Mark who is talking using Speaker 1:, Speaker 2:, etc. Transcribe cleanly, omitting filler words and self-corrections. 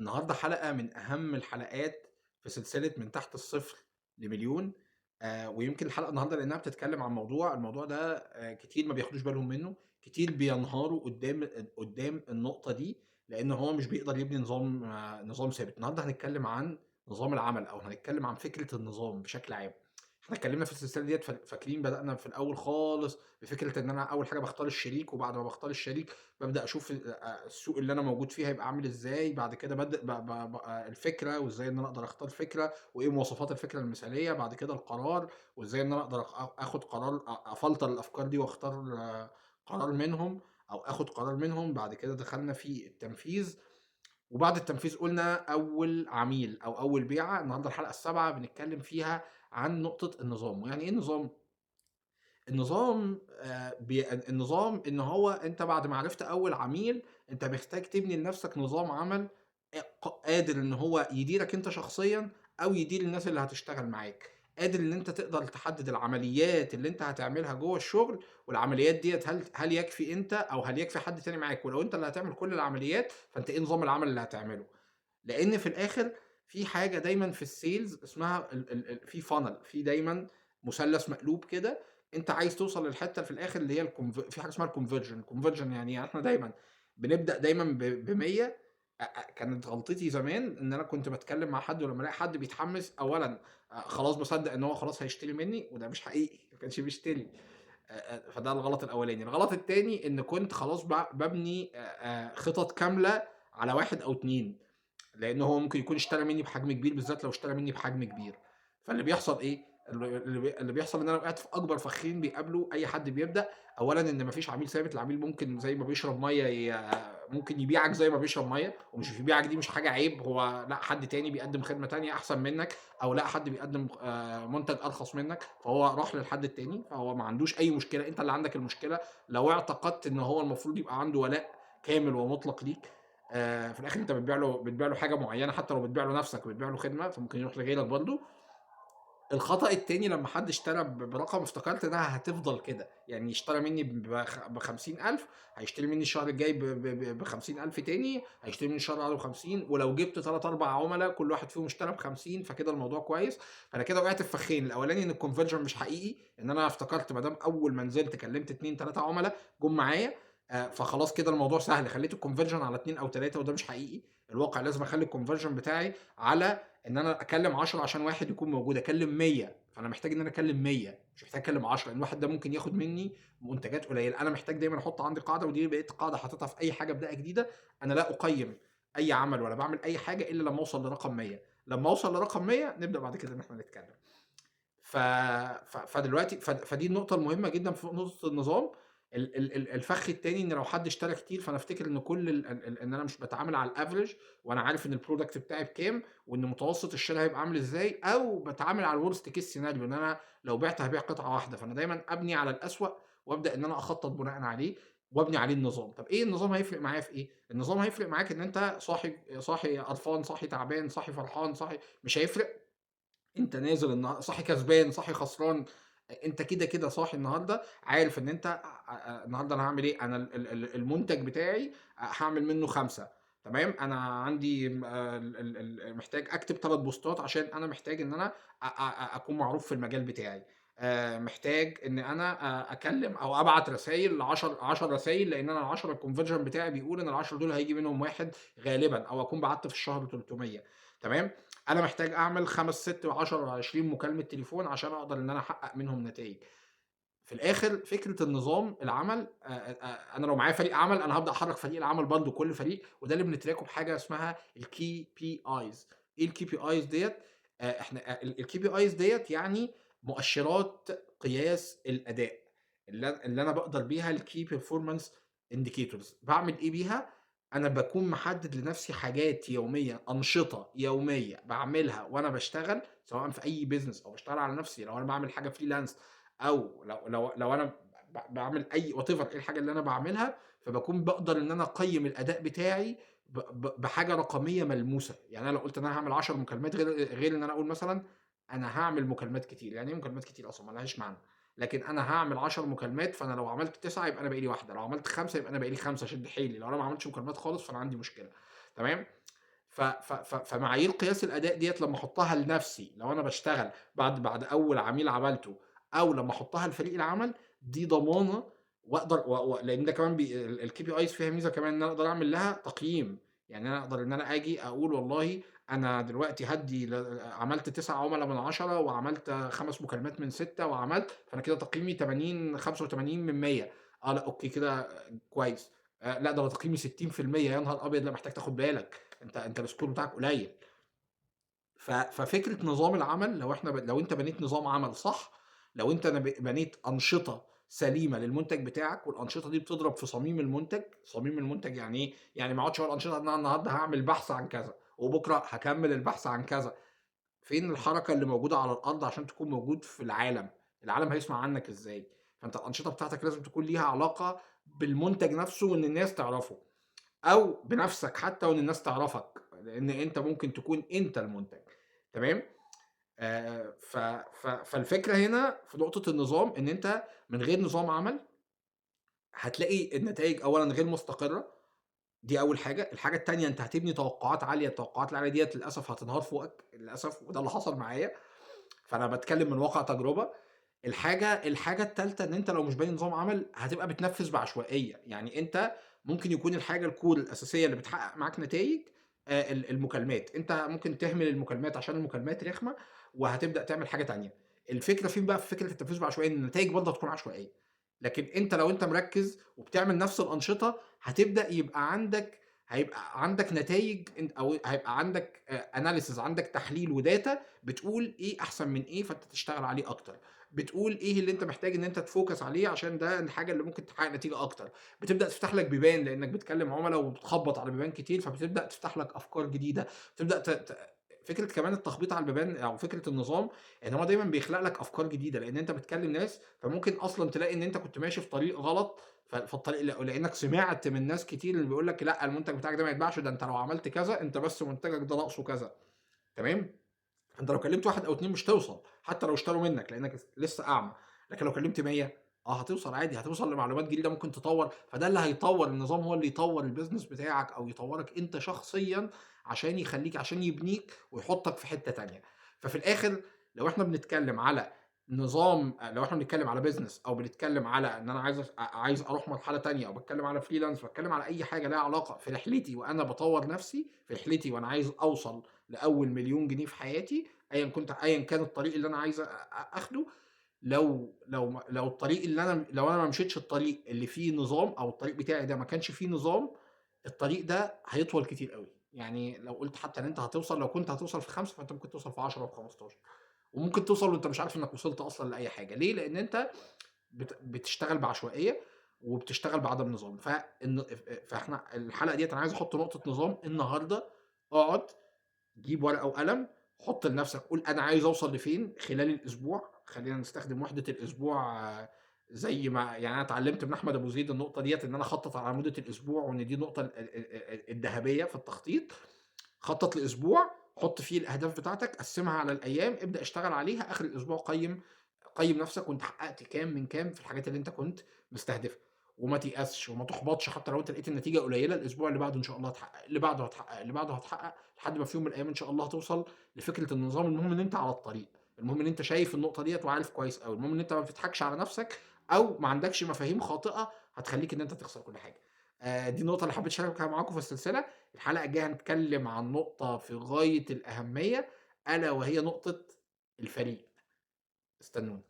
Speaker 1: النهارده حلقة من أهم الحلقات في سلسلة من تحت الصفر لمليون. ويمكن الحلقة النهارده لأنها بتتكلم عن الموضوع ده كتير ما بياخدوش بالهم منه، كتير بينهاروا قدّام النقطة دي، لإن هو مش بيقدر يبني نظام ثابت. النهارده هنتكلم عن نظام العمل أو هنتكلم عن فكرة النظام بشكل عام. إحنا اتكلمنا في السلسلة ديّة فاكرين بدأنا في الأول خالص بفكرة إن أنا أول حاجة باختار الشريك، وبعد ما باختار الشريك بابدأ أشوف السوق اللي أنا موجود فيه هيبقى عامل إزاي، بعد كده بادئ ب ب ب الفكرة وإزاي إن أنا أقدر أختار فكرة، وإيه مواصفات الفكرة المثالية، بعد كده القرار، وإزاي إن أنا أقدر آخد قرار أفلتر الأفكار دي وأختار قرار منهم أو آخد قرار منهم، بعد كده دخلنا في التنفيذ، وبعد التنفيذ قُلنا أول عميل أو أول بيعة. النهارده الحلقة السابعة بنتكلم فيها عن نقطة النظام، ويعني إيه النظام؟ النظام إن هو أنت بعد ما عرفت أول عميل، أنت محتاج تبني لنفسك نظام عمل قادر إن هو يديرك أنت شخصيًا أو يدير الناس اللي هتشتغل معاك، قادر إن أنت تقدر تحدد العمليات اللي أنت هتعملها جوّه الشغل، والعمليات ديّة هل يكفي أنت أو هل يكفي حد تاني معاك، ولو أنت اللي هتعمل كل العمليات، فأنت إيه نظام العمل اللي هتعمله. لإن في الآخر في حاجة دايمًا في الsales اسمها في funnel، في دايمًا مثلث مقلوب كده، أنت عايز توصل للحتّة في الآخر اللي هي في حاجة اسمها الconversion يعني إيه؟ إحنا دايمًا بنبدأ دايمًا ب100. كانت غلطتي زمان إن أنا كنت باتكلّم مع حد ولمّا ألاقي حد بيتحمّس أولًا خلاص باصدّق إن هو خلاص هيشتري منّي وده مش حقيقي، ما كانش بيشتري. فده الغلط الأولاني. الغلط التاني إن كنت خلاص بابني خطط كاملة على 1 أو 2. لإن هو ممكن يكون اشترى منّي بحجم كبير، بالذات لو اشترى منّي بحجم كبير. فاللي بيحصل إيه، اللي بيحصل إن أنا وقعت في أكبر فخّين بيقابلوا أي حد بيبدأ. أولًا إن ما فيش عميل ثابت، العميل ممكن زي ما بيشرب مَيّة ممكن يبيعك زي ما بيشرب مَيّة، ومش بيبيعك دي مش حاجة عيب، هو لقى حد تاني بيقدّم خدمة تانية أحسن منّك، أو لقى حد بيقدّم منتج أرخص منّك، فهو راح للحد التاني، فهو ما عندوش أي مشكلة، أنت اللي عندك المشكلة. لو اعتقدت إن هو المفروض يبقى عنده ولاء كامل ومُطلق ليك، في الآخر أنت بتبيع له حاجة معيّنة، حتى لو بتبيع له نَفْسك وبتبيع له خدمة، فممكن يروح لغيرك برضه. الخطأ التاني لمّا حد اشترى برقم افتكرت إنها هتفضل كده، يعني اشترى منّي ب50.000 هيشتري منّي الشهر الجاي ب50.000 تاني، هيشتري منّي الشهر اللي بعده ب50، ولو جِبت 3، 4 عُملا كل واحد فيهم اشترى ب50 فكده الموضوع كويس. فأنا كده وقعت في فخّين، الأولاني إن الconversion مش حقيقي، إن أنا افتكرت ما دام أول ما نزلت كلّمت 2، 3 عُملا جُم معايا، فخلاص كده الموضوع سهل، خلّيت الconversion على 2 أو 3 وده مش حقيقي. الواقع لازم أخلّي الconversion بتاعي على إن أنا أكلّم 10 عشان واحد يكون موجود، أكلّم 100، فأنا محتاج إن أنا أكلّم 100 مش محتاج أكلّم 10، لإن الواحد ده ممكن ياخد منّي منتجات قليّلة. أنا محتاج دايمًا أحُط عندي قاعدة، ودي بقيت قاعدة حاططها في أي حاجة أبدأها جديدة، أنا لا أقيّم أي عمل ولا باعمل أي حاجة إلا لمّا أوصل لرقم 100. لمّا أوصل لرقم 100 نبدأ بعد كده إن إحنا نتكلّم. ف ف فدلوقتي فدي النقطة المهمة جدًا في نقطة النظام. الفخ التاني إن لو حد اشترى كتير، فأنا أفتكر إن كل إن أنا مش باتعامل على الaverage، وأنا عارف إن الproduct بتاعي بكام، وإن متوسط الشرا هيبقى عامل إزاي، أو باتعامل على الworst case scenario إن أنا لو بِعت هابيع قطعة واحدة، فأنا دايمًا أبني على الأسوأ وأبدأ إن أنا أخطط بناءً عليه وأبني عليه النظام. طب إيه النظام هيفرق معايا في إيه؟ النظام هيفرق معاك إن أنت صاحي قرفان، صاحي تعبان، صاحي فرحان، مش هيفرق. أنت نازل صاحي كسبان، صاحي خسران، أنت كده صاحي النهارده عارف إن أنت النهارده أنا هاعمل إيه، أنا المنتج بتاعي هاعمل منّه 5. تمام، أنا عندي م ال ال ال محتاج أكتب 3 بوستات عشان أنا محتاج إن أنا أكون معروف في المجال بتاعي. محتاج إن أنا أكلّم أو أبعت رسايل 10 رسايل، لإن أنا ال10 الconversion بتاعي بيقول إن ال10 دول هييجي منهم واحد غالبًا، أو أكون بعتّ في الشهر 300. تمام. أنا محتاج أعمل 5، 6، 10، 20 مكالمة تليفون عشان أقدر إن أنا أحقق منهم نتايج. في الآخر فكرة النظام العمل، أنا لو معايا فريق عمل أنا هابدأ أحرّك فريق العمل برضه كل فريق، وده اللي بنتراكه بحاجة اسمها الKPIs. إيه الKPIs ديّة؟ إحنا الKPIs ديّة يعني مؤشرات قياس الأداء، اللي أنا باقدر بيها الKey Performance Indicators. باعمل إيه بيها؟ أنا باكون محدد لنفسي حاجات يومية، أنشطة يومية باعملها وأنا باشتغل، سواء في أي business أو باشتغل على نفسي، لو أنا باعمل حاجة freelance، أو لو أنا باعمل أي whatever إيه الحاجة اللي أنا باعملها، فباكون باقدر إن أنا أقيّم الأداء بتاعي بحاجة رقمية ملموسة. يعني أنا لو قُلت إن أنا هاعمل 10 مكالمات غير إن أنا أقول مثلًا أنا هاعمل مكالمات كتير. يعني إيه مكالمات كتير أصلًا؟ ما لهاش معنى. لكن أنا هاعمل 10 مكالمات، فأنا لو عملت 9 يبقى أنا باقي لي واحدة، لو عملت 5 يبقى أنا باقي لي 5 أشد حيلي، لو أنا ما عملتش مكالمات خالص فأنا عندي مشكلة. تمام؟ فمعايير قياس الأداء ديّة لمّا أحطها لنفسي، لو أنا باشتغل بعد أول عميل عملته، أو لمّا أحطها لفريق العمل، دي ضمانة. وأقدر لإن ده كمان الKPIs فيها ميزة كمان إن أنا أقدر أعمل لها تقييم. يعني أنا أقدر إن أنا آجي أقول والله أنا دلوقتي هادّي عملت 9 عُملا من 10 وعملت 5 مكالمات من 6 وعملت، فأنا كده تقييمي 80 85 من 100. لأ أوكي كده كويس. لأ ده أنا تقييمي 60%. يا نهار أبيض! لأ محتاج تاخد بالك، أنت الscore بتاعك قليل. ففكرة نظام العمل، لو أنت بنيت نظام عمل صح، لو أنت بنيت أنشطة سليمة للمنتج بتاعك، والأنشطة دي بتضرب في صميم المنتج. صميم المنتج يعني إيه؟ يعني ما اقعدش أقول أنشطة إن أنا النهارده هاعمل بحث عن كذا، وبكرة هاكمل البحث عن كذا. فين الحركة اللي موجودة على الأرض عشان تكون موجود في العالم؟ العالم هيسمع عنك إزاي؟ فأنت الأنشطة بتاعتك لازم تكون ليها علاقة بالمنتج نفسه وإن الناس تعرفه، أو بنفسك حتى وإن الناس تعرفك، لإن أنت ممكن تكون أنت المنتج. تمام؟ ف ف فالفكرة هنا في نقطة النظام، إن أنت من غير نظام عمل هتلاقي النتايج أولًا غير مستقرة. دي أول حاجة. الحاجة التانية أنت هتبني توقعات عالية، التوقعات العالية ديّة للأسف هتنهار فوقك للأسف، وده اللي حصل معايا. فأنا باتكلم من واقع تجربة. الحاجة التالتة إن أنت لو مش باني نظام عمل هتبقى بتنفّذ بعشوائية. يعني أنت ممكن يكون الحاجة الcore الأساسية اللي بتحقق معاك نتايج المكالمات. أنت ممكن تهمل المكالمات عشان المكالمات رخمة، وهتبدأ تعمل حاجة تانية. الفكرة فين بقى في فكرة التنفيذ بعشوائية؟ إن النتايج برضه هتكون عشوائية. لكن أنت لو أنت مركّز وبتعمل نفس الأنشطة، هيبقى عندك نتايج، أو هيبقى عندك analysis، عندك تحليل وdata بتقول إيه أحسن من إيه، فأنت تشتغل عليه أكتر. بتقول إيه اللي أنت محتاج إن أنت تfocus عليه عشان ده الحاجة اللي ممكن تحقق نتيجة أكتر. بتبدأ تفتح لك بيبان لإنك بتكلم عُملا وبتخبّط على بيبان كتير، فبتبدأ تفتح لك أفكار جديدة. بتبدأ ت ت فكرة كمان التخبيط على البيبان أو فكرة النظام، إن هو دايمًا بيخلق لك أفكار جديدة، لإن أنت بتكلم ناس، فممكن أصلًا تلاقي إن أنت كنت ماشي في طريق غلط. فالطريق لإنك سمعت من ناس كتير اللي بيقول لك لأ المنتج بتاعك ده ما يتباعش، ده أنت لو عملت كذا، أنت بس منتجك ده ناقصه كذا. تمام؟ أنت لو كلمت 1 أو 2 مش توصل، حتى لو اشتروا منك لأنك لسه أعمى. لكن لو كلمت 100 هتوصل عادي، هتوصل لمعلومات جديدة ممكن تطوّر. فده اللي هيطوّر النظام، هو اللي يطوّر الbusiness بتاعك أو يطوّرك أنت شخصيًا، عشان يبنيك ويحطك في حتة تانية. ففي الآخر لو إحنا بنتكلم على نظام، لو إحنا بنتكلم على business، أو بنتكلم على إن أنا عايز أروح مرحلة تانية، أو باتكلم على freelance، باتكلم على أي حاجة ليها علاقة في رحلتي وأنا باطوّر نفسي، في رحلتي وأنا عايز أوصل لأول مليون جنيه في حياتي، أيًا كان الطريق اللي أنا عايز آخده. لو أنا ما مشيتش الطريق اللي فيه نظام، أو الطريق بتاعي ده ما كانش فيه نظام، الطريق ده هيطول كتير أوي. يعني لو قُلت حتى إن أنت لو كنت هتوصل في 5، فأنت ممكن توصل في 10 و15، وممكن توصل وأنت مش عارف إنك وصلت أصلًا لأي حاجة. ليه؟ لإن أنت بتشتغل بعشوائية، وبتشتغل بعدم نظام. فإحنا الحلقة ديّة أنا عايز أحط نقطة نظام النهارده. اقعد جيب ورقة وقلم، حُط لنفسك قُل أنا عايز أوصل لفين خلال الأسبوع. خلّينا نستخدم وحدة الأسبوع. زي ما يعني أنا اتعلمت من أحمد أبو زيد النقطة ديّة، إن أنا أخطط على مدة الأسبوع، وإن دي النقطة الذهبية في التخطيط. خطط لأسبوع، حُط فيه الأهداف بتاعتك، قسّمها على الأيام، ابدأ اشتغل عليها. آخر الأسبوع قيّم نفسك وأنت حققت كام من كام في الحاجات اللي أنت كنت مستهدفها. وما تيأسش وما تحبطش حتى لو أنت لقيت النتيجة قليلة. الأسبوع اللي بعده إن شاء الله هتحقق، اللي بعده هتحقق، اللي بعده هتحقق، لحد ما في يوم من الأيام إن شاء الله هتوصل لفكرة النظام. المهم إن أنت على الطريق، المهم إن أنت شايف النقطة ديّة وعارف كويس أوي، المهم إن أنت ما بتضحكش على نفسك، أو ما عندكش مفاهيم خاطئة هتخلّيك إن أنت تخسر كل حاجة. دي النقطة اللي حبيت أشاركها معاكم في السلسلة. الحلقة الجاية هنتكلم عن نقطة في غاية الأهمية، ألا وهي نقطة الفريق. استنوني.